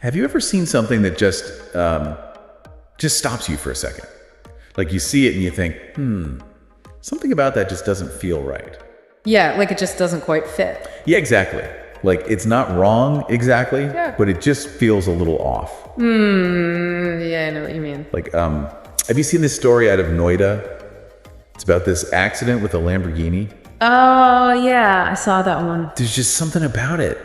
Have you ever seen something that just stops you for a second? Like you see it and you think, something about that just doesn't feel right. Yeah, like it just doesn't quite fit. Yeah, exactly. Like it's not wrong exactly, but it just feels a little off. Yeah, I know what you mean. Like, have you seen this story out of Noida? It's about this accident with a Lamborghini. Oh, yeah, I saw that one. There's just something about it.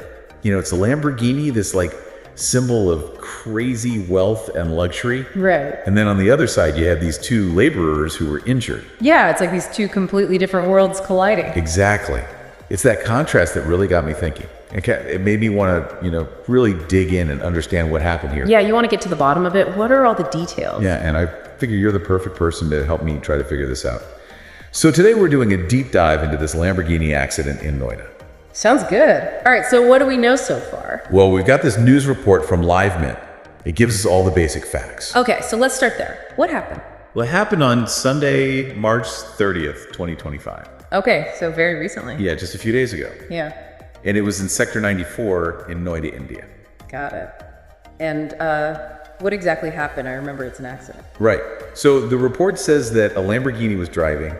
You know, it's a Lamborghini, this like symbol of crazy wealth and luxury. Right. And then on the other side, you have these two laborers who were injured. Yeah, it's like these two completely different worlds colliding. Exactly. It's that contrast that really got me thinking. It made me want to, really dig in and understand what happened here. Yeah, you want to get to the bottom of it. What are all the details? Yeah, and I figure you're the perfect person to help me try to figure this out. So today we're doing a deep dive into this Lamborghini accident in Noida. Sounds good. All right, so what do we know so far? Well, we've got this news report from Live Mint. It gives us all the basic facts. Okay, so let's start there. What happened? Well, it happened on Sunday, March 30th, 2025. Okay, so very recently. Yeah, just a few days ago. Yeah, And it was in Sector 94 in Noida, India. got it. And what exactly happened? I remember it's an accident. Right. So the report says that a Lamborghini was driving,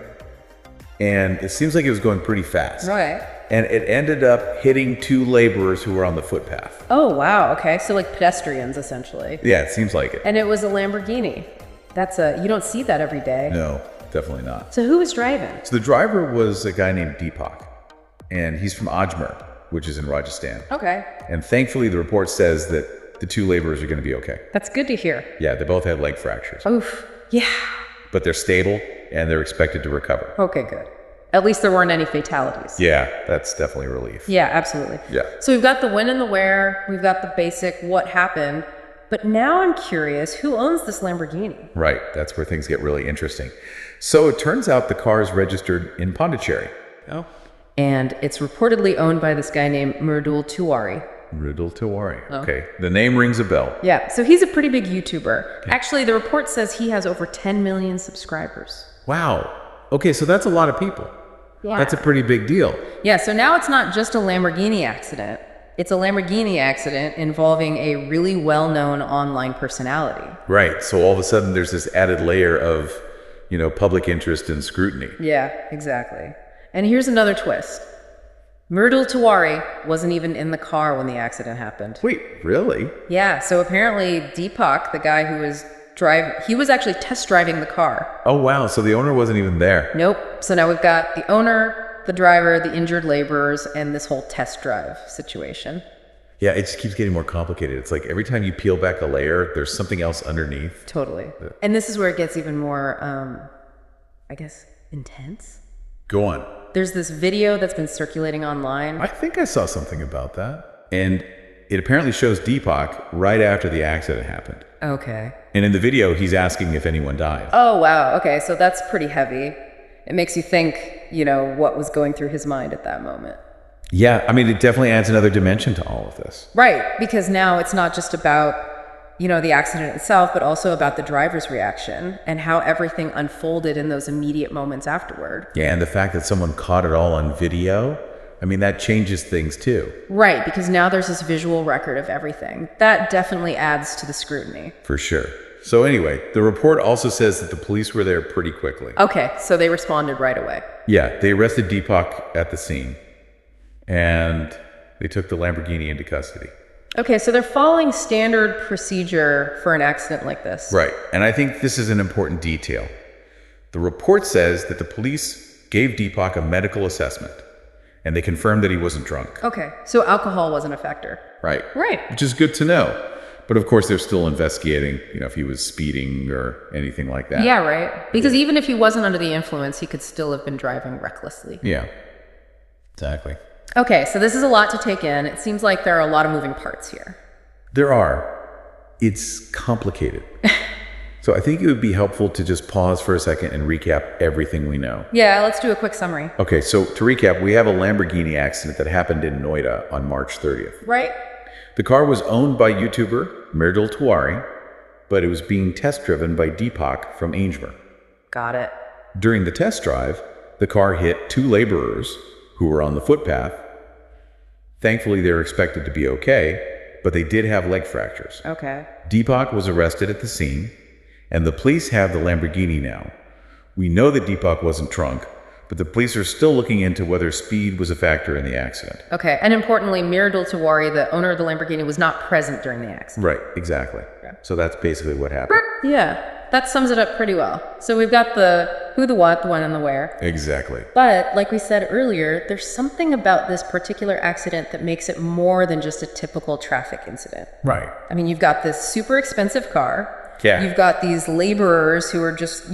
and it seems like it was going pretty fast. Right. And it ended up hitting two laborers who were on the footpath. Oh, wow. Okay, so like pedestrians, essentially. Yeah, it seems like it. And it was a Lamborghini. You don't see that every day. No, definitely not. So who was driving? So the driver was a guy named Deepak, and he's from Ajmer, which is in Rajasthan. Okay. And thankfully, the report says that the two laborers are going to be okay. That's good to hear. Yeah, they both had leg fractures, Oof. Yeah. but they're stable and they're expected to recover. Okay, good. At least there weren't any fatalities. Yeah, that's definitely a relief. Yeah, absolutely. Yeah. So we've got the when and the where, we've got the basic what happened, but now I'm curious, who owns this Lamborghini? Right, that's where things get really interesting. So it turns out the car is registered in Pondicherry. Oh. And it's reportedly owned by this guy named Mridul Tiwari. Mridul Tiwari. Okay, the name rings a bell. Yeah, so he's a pretty big YouTuber. Actually, the report says he has over 10 million subscribers. Wow. Okay, so that's a lot of people. Yeah. That's a pretty big deal. Yeah, so now it's not just a Lamborghini accident. It's a Lamborghini accident involving a really well-known online personality. Right, so all of a sudden there's this added layer of, public interest and scrutiny. Yeah, exactly. And here's another twist. Mridul Tiwari wasn't even in the car when the accident happened. Wait, really? Yeah, so apparently Deepak, the guy who was he was actually test driving the car. Oh, wow, so the owner wasn't even there. Nope. So now we've got the owner, the driver, the injured laborers, and this whole test drive situation. Yeah, it just keeps getting more complicated. It's like every time you peel back a layer, there's something else underneath. Totally. And this is where it gets even more, intense. Go on. There's this video that's been circulating online. I think I saw something about that. And it apparently shows Deepak right after the accident happened. Okay. And in the video, he's asking if anyone died. Oh, wow. Okay, so that's pretty heavy. It makes you think, what was going through his mind at that moment. Yeah, I mean, it definitely adds another dimension to all of this. Right, because now it's not just about, the accident itself, but also about the driver's reaction and how everything unfolded in those immediate moments afterward. Yeah, and the fact that someone caught it all on video, that changes things too. Right, because now there's this visual record of everything. That definitely adds to the scrutiny. For sure. So anyway, the report also says that the police were there pretty quickly. Okay, so they responded right away. Yeah, they arrested Deepak at the scene, and they took the Lamborghini into custody. Okay, so they're following standard procedure for an accident like this. Right, and I think this is an important detail. The report says that the police gave Deepak a medical assessment, and they confirmed that he wasn't drunk. Okay, so alcohol wasn't a factor. Right. Right. Which is good to know. But of course, they're still investigating, if he was speeding or anything like that. Yeah, right. Because even if he wasn't under the influence, he could still have been driving recklessly. Yeah, exactly. Okay, so this is a lot to take in. It seems like there are a lot of moving parts here. There are. It's complicated. So I think it would be helpful to just pause for a second and recap everything we know. Yeah, let's do a quick summary. Okay, so to recap, we have a Lamborghini accident that happened in Noida on March 30th. Right. The car was owned by YouTuber Mridul Tiwari, but it was being test driven by Deepak from Ajmer. Got it. During the test drive, the car hit two laborers who were on the footpath. Thankfully, they were expected to be okay, but they did have leg fractures. Okay. Deepak was arrested at the scene, and the police have the Lamborghini now. We know that Deepak wasn't drunk, but the police are still looking into whether speed was a factor in the accident. Okay. And importantly, Mridul Tiwari, the owner of the Lamborghini, was not present during the accident. Right, exactly. So that's basically what happened. Yeah. That sums it up pretty well. So we've got the who, the what, the when, and the where. Exactly. But like we said earlier, there's something about this particular accident that makes it more than just a typical traffic incident. Right. I mean, you've got this super expensive car. Yeah. You've got these laborers who are just,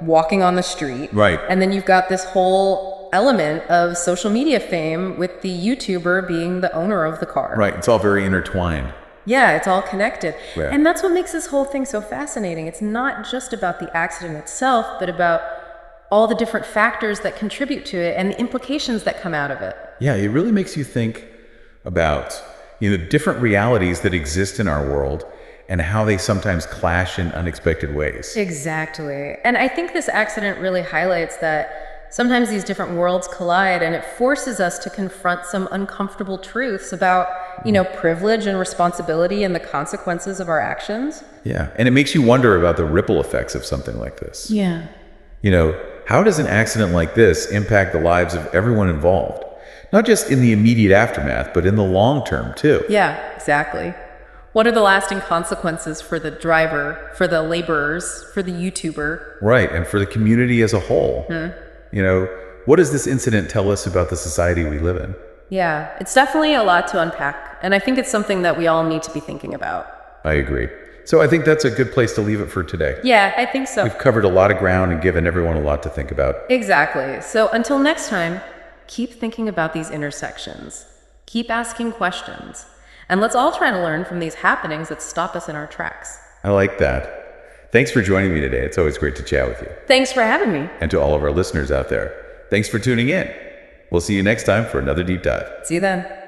walking on the street. Right. And then you've got this whole element of social media fame with the YouTuber being the owner of the car. Right. It's all very intertwined. Yeah, it's all connected. Yeah. And that's what makes this whole thing so fascinating. It's not just about the accident itself, but about all the different factors that contribute to it and the implications that come out of it. Yeah, it really makes you think about, different realities that exist in our world and how they sometimes clash in unexpected ways. Exactly. And I think this accident really highlights that sometimes these different worlds collide, and it forces us to confront some uncomfortable truths about, privilege and responsibility and the consequences of our actions. Yeah, and it makes you wonder about the ripple effects of something like this. Yeah. How does an accident like this impact the lives of everyone involved? Not just in the immediate aftermath, but in the long term, too. Yeah, exactly. What are the lasting consequences for the driver, for the laborers, for the YouTuber? Right, and for the community as a whole. What does this incident tell us about the society we live in? Yeah, it's definitely a lot to unpack, and I think it's something that we all need to be thinking about. I agree. So I think that's a good place to leave it for today. Yeah, I think so. We've covered a lot of ground and given everyone a lot to think about. Exactly. So until next time, keep thinking about these intersections. Keep asking questions. And let's all try to learn from these happenings that stop us in our tracks. I like that. Thanks for joining me today. It's always great to chat with you. Thanks for having me. And to all of our listeners out there, thanks for tuning in. We'll see you next time for another deep dive. See you then.